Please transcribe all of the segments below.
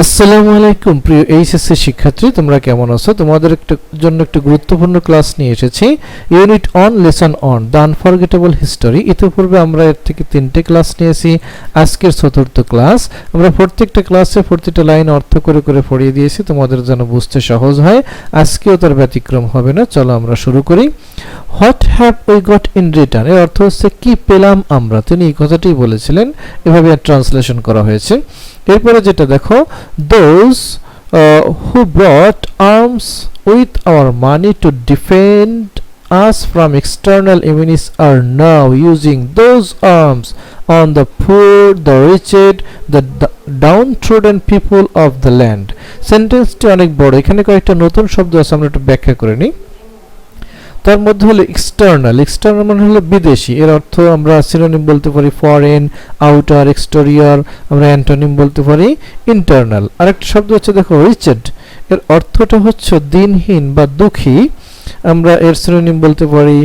আসসালামু আলাইকুম প্রিয় এইচএসসি শিক্ষার্থী, তোমরা কেমন আছো? তোমাদের জন্য একটা গুরুত্বপূর্ণ ক্লাস নিয়ে এসেছি, unit on lesson on the unforgettable history. ইতিপূর্বে আমরা এর থেকে 3টে ক্লাস নিয়েছি, আজকের 4র্থ ক্লাস। আমরা প্রত্যেকটা ক্লাসে প্রতিটা লাইন অর্থ করে করে পড়িয়ে দিয়েছি তোমাদের যেন বুঝতে সহজ হয়। আজকেও তার ব্যতিক্রম হবে না। চলো আমরা শুরু করি। What have we got in return, এর অর্থ হচ্ছে কি পেলাম আমরা। তিনি এই কথাটাই বলেছিলেন, এভাবে ট্রান্সলেশন করা হয়েছে। এরপরে যেটা দেখো, those who brought arms with our money to defend us from external enemies are now using those arms on the poor, the wretched, the downtrodden people of the land. সেন্টেন্সটি অনেক বড়, এখানে কয়েকটা নতুন শব্দ আছে, আমরা একটু ব্যাখ্যা করে নিই। তার মধ্যে হলো এক্সটার্নাল, এক্সটার্নাল মানে হলো বিদেশি। এর অর্থ আমরা সিনোনিম বলতে পারি ফরেন, আউটার, এক্সটেরিয়র। আমরা অ্যান্টোনিম বলতে পারি ইন্টারনাল। আরেকটা শব্দ হচ্ছে দেখো রিচেড, এর অর্থটা হচ্ছে দিনহীন বা দুঃখী। আমরা এর সিনোনিম বলতে পারি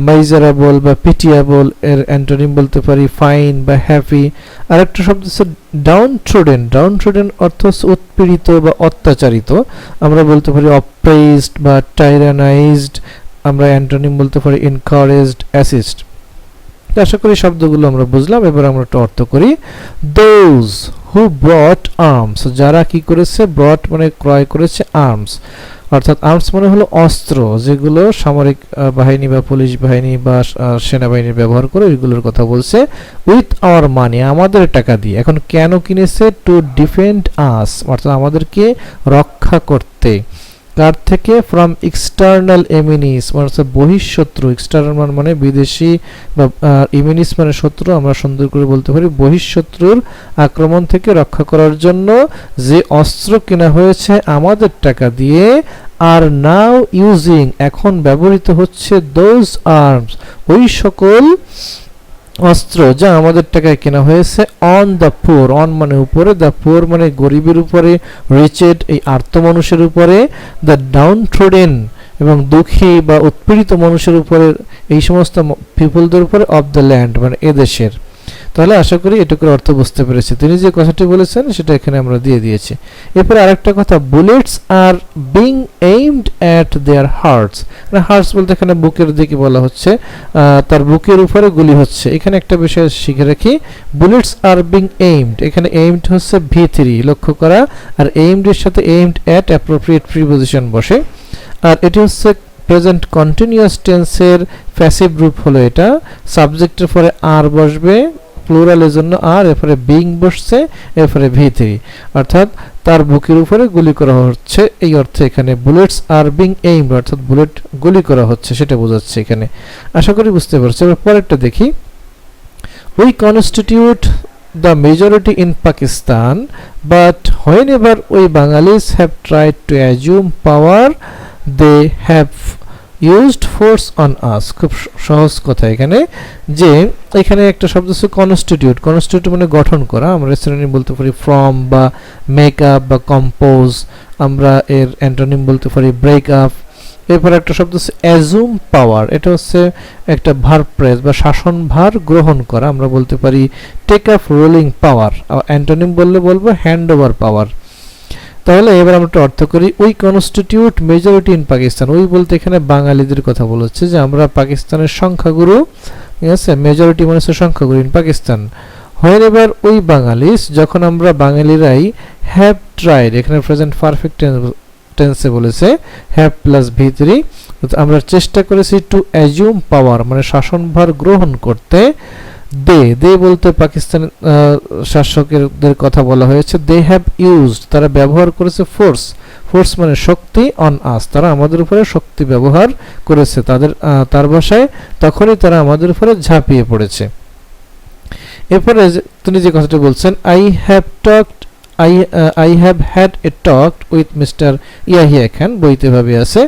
মাইজারেবল বা পিটিয়েবল। এর অ্যান্টোনিম বলতে পারি ফাইন বা হ্যাপি। আরেকটা শব্দ হচ্ছে ডাউনট্রোডেন, ডাউনট্রোডেন অর্থ হচ্ছে উৎপীড়িত বা অত্যাচারিত। আমরা বলতে পারি অপ্রেজড বা টাইরানাইজড। আমরা অ্যান্টোনিম বলতে পারি এনকারেজড, অ্যাসিস্ট। আশা করি শব্দগুলো আমরা বুঝলাম। এবার আমরা একটা অর্থ করি। দোজ হু ব্রট আর্মস, যারা কি করেছে, ব্রট মানে ক্রয় করেছে, আর্মস অর্থাৎ আর্মস মানে হলো অস্ত্র, যেগুলো সামরিক বাহিনী বা পুলিশ বাহিনী বা সেনাবাহিনী ব্যবহার করে, এগুলোর কথা বলছে। উইথ আওয়ার মানি, আমাদের টাকা দিয়ে। এখন কেন কিনেছে? টু ডিফেন্ড আস, অর্থাৎ আমাদেরকে রক্ষা করতে। কার থেকে? ফ্রম এক্সটার্নাল এমিনিস, মানে বহিঃশত্রু। এক্সটার্নাল মানে বিদেশি, বা এমিনিস মানে শত্রু। আমরা সুন্দর করে বলতে পারি বহিঃশত্রুর আক্রমণ থেকে রক্ষা করার জন্য যে অস্ত্র কেনা হয়েছে আমাদের টাকা দিয়ে। আর নাও ইউজিং, এখন ব্যবহৃত হচ্ছে, দোজ আর্মস, ওই সকল অস্ত্র যা আমাদের টাকায় কেনা হয়েছে। অন দ্য পুর, অন মানে উপরে, দ্য পুর মানে গরিবের উপরে, রিচেড এই আর্ত মানুষের উপরে, দ্য ডাউনট্রোডেন এবং দুঃখী বা উৎপীড়িত মানুষের উপরে, এই সমস্ত পিপলদের উপরে, অফ দ্য ল্যান্ড মানে এদেশের। তাহলে আশা করি এটুকুর অর্থ বুঝতে পেরেছি। তিনি যে কথাটি বলেছেন সেটা এখানে আমরা দিয়ে দিয়েছি। এরপরে আরেকটা কথা, bullets are being aimed at their hearts. Hearts বলতে এখানে বুকের দিকে বলা হচ্ছে, তার বুকের উপরে গুলি হচ্ছে। এখানে একটা বিষয় শিখে রাখি, বুলেটস আর বিং এইমড, এখানে এইমড হচ্ছে V3, লক্ষ্য করা। আর এইমড এর সাথে এইমড অ্যাট অ্যাপ্রোপ্রিয়েট প্রিপজিশন বসে। আর এটি হচ্ছে প্রেজেন্ট কন্টিনিউয়াস টেন্সের প্যাসিভ রূপ হলো এটা। সাবজেক্টের পরে আর বসবে, প্লুরালের জন্য আর, এরপরে বিং বসছে, এরপরে V3, অর্থাৎ তার বুকের উপরে গুলি করা হচ্ছে। এই অর্থে এখানে বুলেটস আর বিং এইমড, অর্থাৎ বুলেট গুলি করা হচ্ছে, সেটা বোঝাচ্ছে এখানে। আশা করি বুঝতে পারছো। এবার পরেরটা দেখি। We constitute the majority in Pakistan, but whenever we Bengalis have tried to assume power, they have used force on us. খুব সহজ কথা এখানে, যে এখানে একটা শব্দ আছে কনস্টিটিউট। কনস্টিটিউট মানে গঠন করা। আমরা সিনোনিম বলতে পারি ফর্ম বা মেক আপ বা কম্পোজ। আমরা এর অ্যান্টোনিম বলতে পারি ব্রেক আপ। এরপর একটা শব্দ হচ্ছে অ্যাজুম পাওয়ার, এটা হচ্ছে একটা ভার্ব ফ্রেজ বা শাসন ভার গ্রহণ করা। আমরা বলতে পারি টেক আপ রুলিং পাওয়ার। অ্যান্টোনিম বলবো হ্যান্ড ওভার পাওয়ার। তাহলে এবার আমরা একটা অর্থ করি। We constitute majority in Pakistan. We বলতে এখানে বাঙালিদের কথা বলেছে, যে আমরা পাকিস্তানের সংখ্যাগুরু, ঠিক আছে। মেজরিটি মানে হচ্ছে সংখ্যাগুরু, in Pakistan. Whenever we Bengalis, যখন আমরা বাঙালিরাই, হ্যাভ ট্রাইড, এখানে প্রেজেন্ট পারফেক্ট টেন্সে বলেছে, হ্যাভ প্লাস V3, আমরা চেষ্টা করেছি টু অ্যাজিউম পাওয়ার মানে শাসনভার গ্রহণ করতে। দে বলতে পাকিস্তানের শাসকদের কথা বলা হয়েছে। দে হ্যাভ ইউজড, তারা ব্যবহার করেছে, ফোর্স, ফোর্স মানে শক্তি, অন আস, তারা আমাদের উপরে শক্তি ব্যবহার করেছে। তার ভাষায় তখনই তারা আমাদের উপরে ঝাঁপিয়ে পড়েছে। এরপরে তিনি যে কথাটি বলছেন, I have had a talk with Mr. Yahya Khan. বইতে ভাবে আছে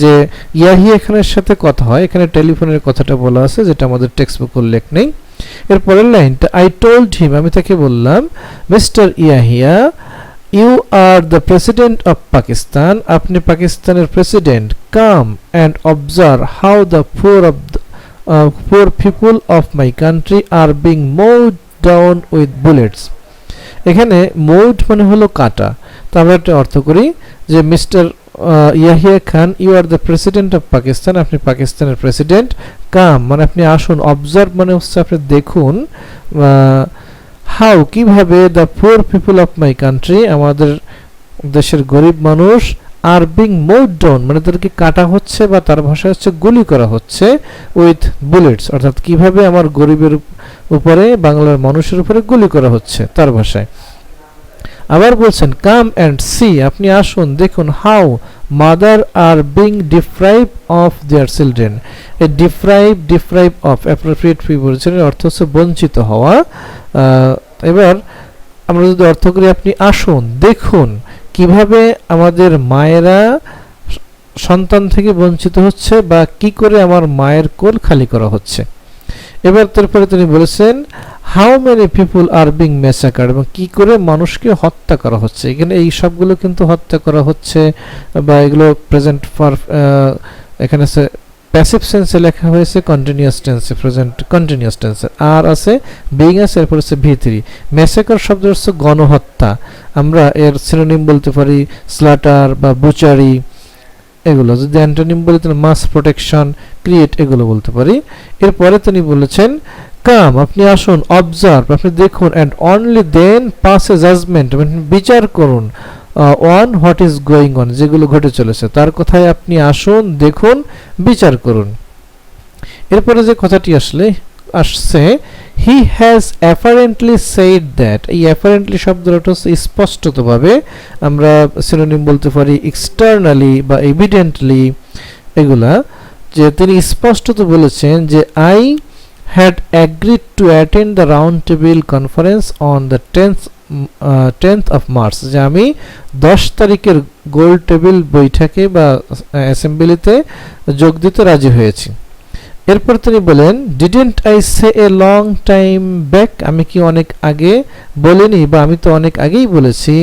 যে ইয়াহিয়া খানের সাথে কথা হয়, এখানে টেলিফোনের কথাটা বলা আছে, যেটা আমাদের টেক্সট বুকে উল্লেখ নেই। এর পরের লাইনটা, I told him, আমি তাকে বললাম, mister Yahya, you are the president of Pakistan, আপনি পাকিস্তানের প্রেসিডেন্ট। Come and observe how the poor people of my country are being mowed down with bullets. এখানে মৌড মানে হলো কাটা। তো আমরা একটা অর্থ করি যে mister Yahya Khan, you are the president of Pakistan, আপনি পাকিস্তানের প্রেসিডেন্ট। কাম মানে আপনি আসুন, অবজার্ভ মানে হচ্ছে আপনি দেখুন, হাউ কিভাবে, the poor people of my country আমাদের দেশের গরিব মানুষ, আর বিং মোড ডাউন মানে তাদেরকে কাটা হচ্ছে বা তার ভাষায় হচ্ছে গুলি করা হচ্ছে, উইথ বুলেটস অর্থাৎ কিভাবে আমার গরিবের উপরে বাংলার মানুষের উপরে গুলি করা হচ্ছে তার ভাষায়। আবার বলছেন কাম অ্যান্ড সি আপনি আসুন দেখুন, how mother are being deprive of their children. এই ডিপ্রাইভ অফ অ্যাপ্রোপ্রিয়েট প্রিপোজিশনের অর্থ হচ্ছে বঞ্চিত হওয়া। এবার আমরা যদি অর্থ করি আপনি আসুন দেখুন কিভাবে আমাদের মায়েরা সন্তান থেকে বঞ্চিত হচ্ছে বা কি করে আমার মায়ের কোল খালি করা হচ্ছে। এবার তারপরে তিনি বলেছেন how many people are being massacred এবং কি করে মানুষকে হত্যা করা হচ্ছে। এখানে এই সবগুলো কিন্তু হত্যা করা হচ্ছে বা এগুলো প্রেজেন্ট ফর, এখানে প্যাসিভ সেন্সে লেখা হয়েছে, কন্টিনিউয়াস টেন্সে, প্রেজেন্ট কন্টিনিউয়াস টেন্সে আর আছে বিং আছে, এরপর হচ্ছে ভি3। ম্যাসাকার শব্দ হচ্ছে গণহত্যা, আমরা এর সিনোনিম বলতে পারি স্লাটার বা বুচারি, এগুলো যদি অ্যান্টোনিম বলি তাহলে মাস প্রোটেকশন, ক্রিয়েট, এগুলো বলতে পারি। এরপরে তিনি বলেছেন কাম আপনি আসুন, অবজার্ভ আপনি দেখুন, and only then pass a judgment বিচার করুন, on what is going on যেগুলো ঘটে চলেছে তার কথায় আপনি আসুন দেখুন বিচার করুন। এরপরে যে কথাটি আসছে he has apparently said that, এই অ্যাপারেন্টলি শব্দটা হচ্ছে স্পষ্টতভাবে, আমরা সিনোনিম বলতে পারি এক্সটার্নালি বা এভিডেন্টলি, এগুলা যে তিনি স্পষ্টত বলেছেন যে I had agreed to attend the round table conference on the 10th of March, যে আমি 10 তারিখের গোল টেবিল বৈঠকে বা অ্যাসেম্বলিতে যোগ দিতে রাজি হয়েছি। এরপর তিনি বলেন didn't I say a long time back, আমি কি অনেক আগে বলিনি বা আমি তো অনেক আগেই বলেছি,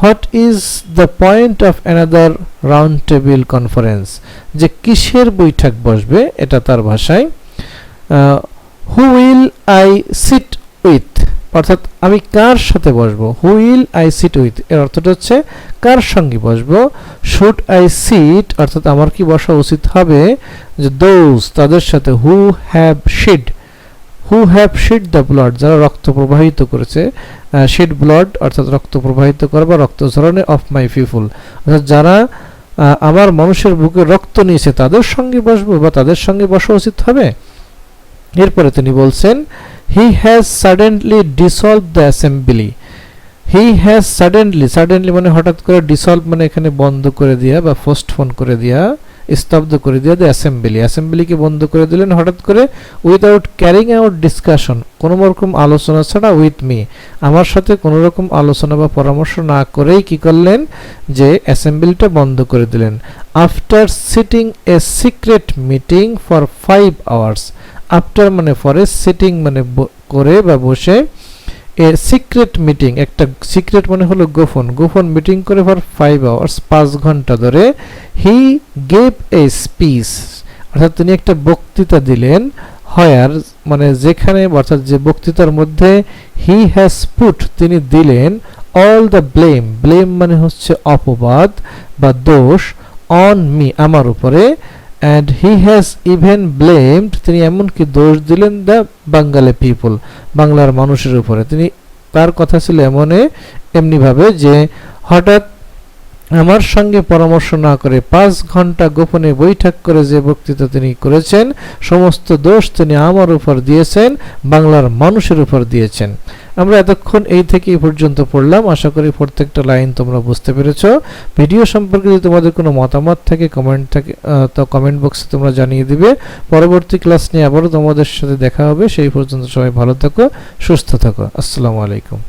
what is the point of another round table conference, যে কিসের বৈঠক বসবে এটা তার ভাষায়। Who will I sit with অর্থাৎ আমি কার সাথে বসবো, who will I sit with এর অর্থটা হচ্ছে কার সঙ্গে বসবো। শুড আই সিট অর্থাৎ আমার কি বসা উচিত হবে, যে দোজ তাদের সাথে, হু হ্যাভ শিড দ্য ব্লাড যারা রক্ত প্রবাহিত করেছে, শিড ব্লাড অর্থাৎ রক্ত প্রবাহিত করা বা রক্ত ঝরানো, অফ মাই পিপল অর্থাৎ যারা আমার মানুষের বুকে রক্ত নিয়েছে তাদের সঙ্গে বসবো বা তাদের সঙ্গে বসা উচিত হবে। এরপরে তিনি বলছেন he has suddenly dissolve the assembly, he has suddenly মানে হঠাৎ করে, ডিসলভ মানে এখানে বন্ধ করে দেওয়া বা পোস্টপোন করে দেওয়া, স্তব্ধ করে দেওয়া, দ্য অ্যাসেম্বলিকে বন্ধ করে দিলেন হঠাৎ করে, উইদাউট ক্যারিং আউট ডিসকাশন কোনো রকম আলোচনা ছাড়া, উইথ মি আমার সাথে কোনো রকম আলোচনা বা পরামর্শ না করেই কি করলেন, যে অ্যাসেম্বলিটা বন্ধ করে দিলেন। After sitting a secret meeting for 5 hours, after মানে পরে, সিটিং মানে করে বা বসে, এ সিক্রেট মিটিং একটা সিক্রেট মানে হলো গোপন মিটিং করে ফর 5 hours 5 ঘন্টা ধরে, হি গেভ এ স্পিচ অর্থাৎ তিনি একটা বক্তৃতা দিলেন, হয়ার মানে যেখানে অর্থাৎ যে বক্তৃতার মধ্যে, হি হ্যাজ পুট তিনি দিলেন, অল দ্য ব্লেম মানে হচ্ছে অপবাদ বা দোষ, অন মি আমার উপরে, and he has even blamed তিনি এমনকি দোষ দিলেন দ্য বাঙ্গালি পিপল বাংলার মানুষের উপরে। তিনি তার কথা ছিল এমনি ভাবে যে হঠাৎ আমার সঙ্গে পরামর্শ না করে 5 ঘন্টা গোপনে বৈঠক করে যে বক্তৃতা তিনি করেছেন সমস্ত দোষ তিনি আমার উপর দিয়েছেন, বাংলার মানুষের উপর দিয়েছেন। আমরা এতক্ষণ এই থেকে এই পর্যন্ত পড়লাম, আশা করি প্রত্যেকটা লাইন তোমরা বুঝতে পেরেছো। ভিডিও সম্পর্কে যদি তোমাদের কোনো মতামত থাকে তো কমেন্ট বক্সে তোমরা জানিয়ে দিবে। পরবর্তী ক্লাস নিয়ে আবারও তোমাদের সাথে দেখা হবে, সেই পর্যন্ত সবাই ভালো থাকো, সুস্থ থাকো। আসসালামু আলাইকুম।